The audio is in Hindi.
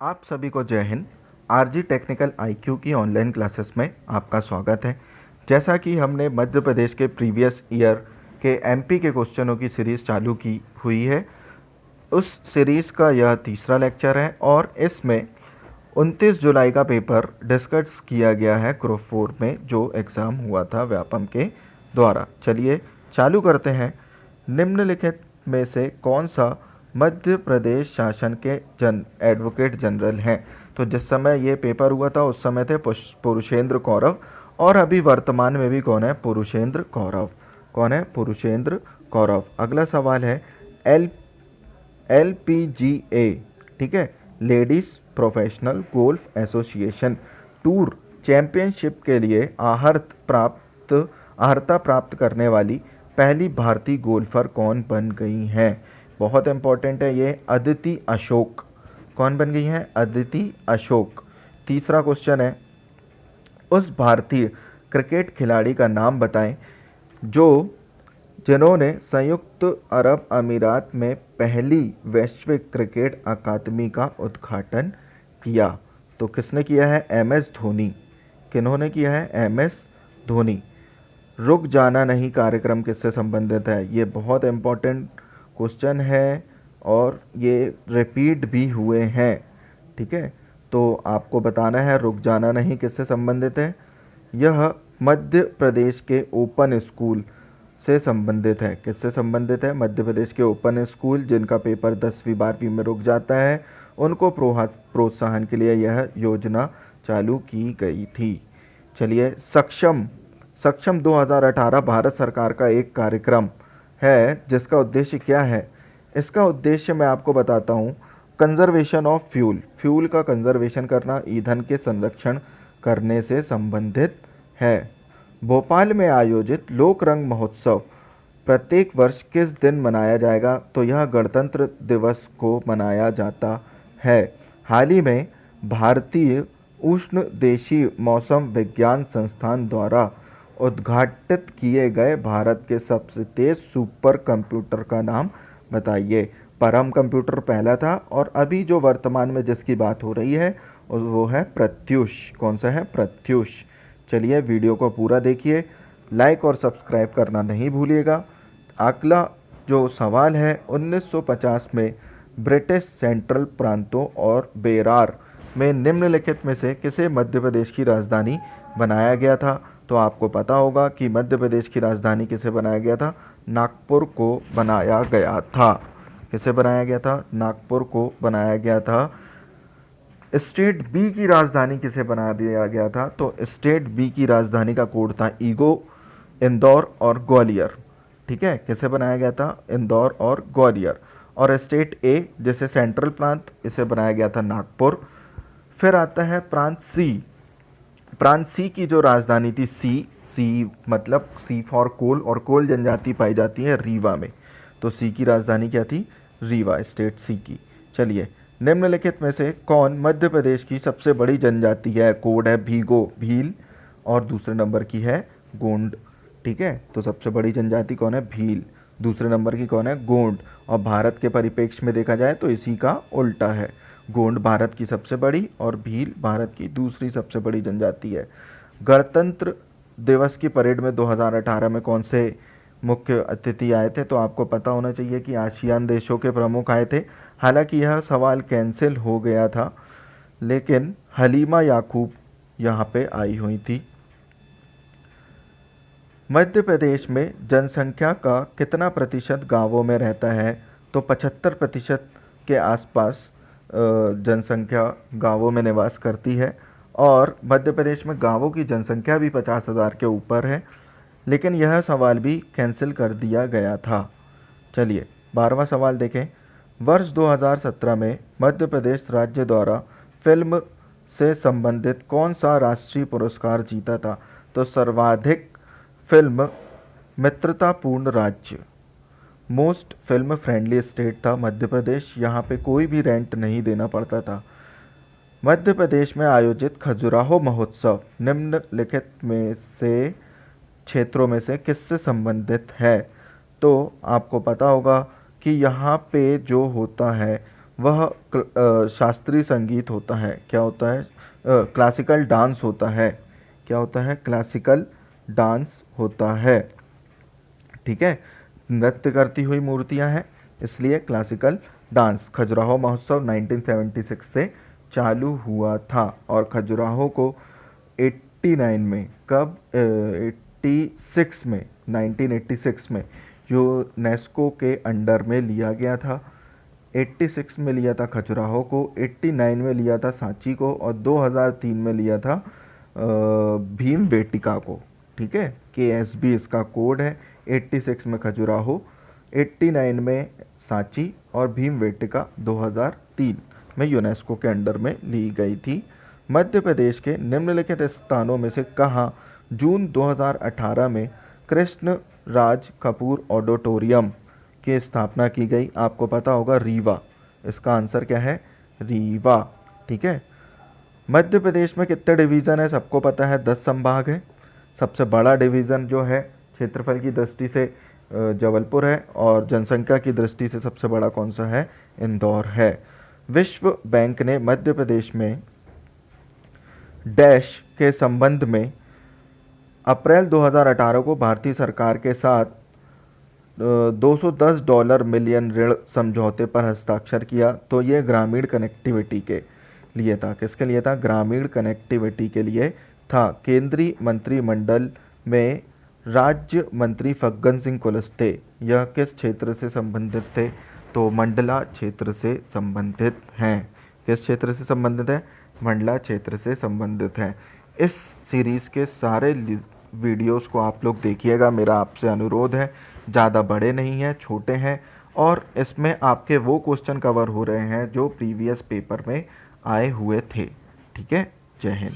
आप सभी को जय हिंद। आरजी टेक्निकल आईक्यू की ऑनलाइन क्लासेस में आपका स्वागत है। जैसा कि हमने मध्य प्रदेश के प्रीवियस ईयर के एमपी के क्वेश्चनों की सीरीज़ चालू की हुई है, उस सीरीज़ का यह तीसरा लेक्चर है और इसमें 29 जुलाई का पेपर डिस्कस किया गया है ग्रुप 4 में जो एग्ज़ाम हुआ था व्यापम के द्वारा। चलिए चालू करते हैं। निम्नलिखित में से कौन सा मध्य प्रदेश शासन के एडवोकेट जनरल हैं? तो जिस समय ये पेपर हुआ था उस समय थे पुरुषेंद्र कौरव, और अभी वर्तमान में भी कौन है? पुरुषेंद्र कौरव। कौन है? पुरुषेंद्र कौरव। अगला सवाल है LPGA, ठीक है, ladies professional golf association tour championship के लिए अर्हता प्राप्त करने वाली पहली भारतीय गोल्फर कौन बन गई हैं? बहुत इंपॉर्टेंट है ये, अदिति अशोक। कौन बन गई हैं? अदिति अशोक। तीसरा क्वेश्चन है, उस भारतीय क्रिकेट खिलाड़ी का नाम बताएं जिन्होंने संयुक्त अरब अमीरात में पहली वैश्विक क्रिकेट अकादमी का उद्घाटन किया। तो किसने किया है? MS धोनी। किन्होंने किया है? MS धोनी। रुक जाना नहीं कार्यक्रम किससे संबंधित है? ये बहुत इम्पोर्टेंट क्वेश्चन है और ये रिपीट भी हुए हैं, ठीक है। तो आपको बताना है रुक जाना नहीं किससे संबंधित है। यह मध्य प्रदेश के ओपन स्कूल से संबंधित है। किससे संबंधित है? मध्य प्रदेश के ओपन स्कूल जिनका पेपर 10वीं 12वीं में रुक जाता है, उनको प्रोत्साहन के लिए यह योजना चालू की गई थी। चलिए, सक्षम 2018 भारत सरकार का एक कार्यक्रम है जिसका उद्देश्य क्या है? इसका उद्देश्य मैं आपको बताता हूँ, कंजर्वेशन ऑफ फ्यूल का कंजर्वेशन करना, ईंधन के संरक्षण करने से संबंधित है। भोपाल में आयोजित लोक रंग महोत्सव प्रत्येक वर्ष किस दिन मनाया जाएगा? तो यह गणतंत्र दिवस को मनाया जाता है। हाल ही में भारतीय उष्णदेशीय मौसम विज्ञान संस्थान द्वारा उद्घाटित किए गए भारत के सबसे तेज सुपर कंप्यूटर का नाम बताइए। परम कंप्यूटर पहला था और अभी जो वर्तमान में जिसकी बात हो रही है वो है प्रत्यूष। कौन सा है? प्रत्यूष। चलिए वीडियो को पूरा देखिए, लाइक और सब्सक्राइब करना नहीं भूलिएगा। अगला जो सवाल है, 1950 में ब्रिटिश सेंट्रल प्रांतों और बेरार में निम्नलिखित में से किसे मध्य प्रदेश की राजधानी बनाया गया था? तो आपको पता होगा कि मध्य प्रदेश की राजधानी किसे बनाया गया था? नागपुर को बनाया गया था। किसे बनाया गया था? नागपुर को बनाया गया था। स्टेट बी की राजधानी किसे बना दिया गया था? तो स्टेट बी की राजधानी का कोड था इंदौर और ग्वालियर, ठीक है। किसे बनाया गया था? इंदौर और ग्वालियर। और स्टेट ए जैसे सेंट्रल प्रांत, इसे बनाया गया था नागपुर। फिर आता है प्रांत सी की जो राजधानी थी, सी मतलब सी फॉर कोल, और कोल जनजाति पाई जाती है रीवा में, तो सी की राजधानी क्या थी? रीवा, स्टेट सी की। चलिए, निम्नलिखित में से कौन मध्य प्रदेश की सबसे बड़ी जनजाति है? कोड है भील, और दूसरे नंबर की है गोंड, ठीक है। तो सबसे बड़ी जनजाति कौन है? भील। दूसरे नंबर की कौन है? गोंड। और भारत के परिप्रेक्ष्य में देखा जाए तो इसी का उल्टा है, गोंड भारत की सबसे बड़ी और भील भारत की दूसरी सबसे बड़ी जनजाति है। गणतंत्र दिवस की परेड में 2018 में कौन से मुख्य अतिथि आए थे? तो आपको पता होना चाहिए कि आसियान देशों के प्रमुख आए थे। हालांकि यह सवाल कैंसिल हो गया था, लेकिन हलीमा याकूब यहाँ पे आई हुई थी। मध्य प्रदेश में जनसंख्या का कितना प्रतिशत गांवों में रहता है? तो 75% के आसपास जनसंख्या गांवों में निवास करती है, और मध्य प्रदेश में गांवों की जनसंख्या भी 50,000 के ऊपर है, लेकिन यह सवाल भी कैंसिल कर दिया गया था। चलिए 12वां सवाल देखें। वर्ष 2017 में मध्य प्रदेश राज्य द्वारा फिल्म से संबंधित कौन सा राष्ट्रीय पुरस्कार जीता था? तो सर्वाधिक फिल्म मित्रतापूर्ण राज्य, मोस्ट फिल्म फ्रेंडली स्टेट था मध्य प्रदेश। यहाँ पे कोई भी रेंट नहीं देना पड़ता था। मध्य प्रदेश में आयोजित खजुराहो महोत्सव निम्नलिखित में से क्षेत्रों में से किससे संबंधित है? तो आपको पता होगा कि यहाँ पे जो होता है वह शास्त्रीय संगीत होता है। क्या होता है? क्लासिकल डांस होता है। क्या होता है? क्लासिकल डांस होता है। ठीक है, नृत्य करती हुई मूर्तियां हैं, इसलिए क्लासिकल डांस। खजुराहो महोत्सव 1976 से चालू हुआ था और खजुराहो को 89 में, कब, 86 में, 1986 में यूनेस्को के अंडर में लिया गया था। 86 में लिया था खजुराहो को, 89 में लिया था सांची को और 2003 में लिया था भीमबेटका को। ठीक है, KSB इसका कोड है। 86 में खजुराहो, 89 में सांची और भीमबेटका 2003 में यूनेस्को के अंडर में ली गई थी। मध्य प्रदेश के निम्नलिखित स्थानों में से कहाँ जून 2018 में कृष्ण राज कपूर ऑडिटोरियम की स्थापना की गई? आपको पता होगा, रीवा। इसका आंसर क्या है? रीवा। ठीक है, मध्य प्रदेश में कितने डिवीज़न है? सबको पता है 10 संभाग है। सबसे बड़ा डिवीज़न जो है क्षेत्रफल की दृष्टि से जबलपुर है और जनसंख्या की दृष्टि से सबसे बड़ा कौन सा है? इंदौर है। विश्व बैंक ने मध्य प्रदेश में डैश के संबंध में अप्रैल 2018 को भारतीय सरकार के साथ $210 मिलियन ऋण समझौते पर हस्ताक्षर किया। तो ये ग्रामीण कनेक्टिविटी के लिए था। किसके लिए था? ग्रामीण कनेक्टिविटी के लिए था। केंद्रीय मंत्रिमंडल में राज्य मंत्री फग्गन सिंह कुलस्ते यह किस क्षेत्र से संबंधित थे? तो मंडला क्षेत्र से संबंधित हैं। किस क्षेत्र से संबंधित है? मंडला क्षेत्र से संबंधित है। इस सीरीज़ के सारे वीडियोस को आप लोग देखिएगा, मेरा आपसे अनुरोध है। ज़्यादा बड़े नहीं हैं, छोटे हैं और इसमें आपके वो क्वेश्चन कवर हो रहे हैं जो प्रीवियस पेपर में आए हुए थे। ठीक है, जय हिंद।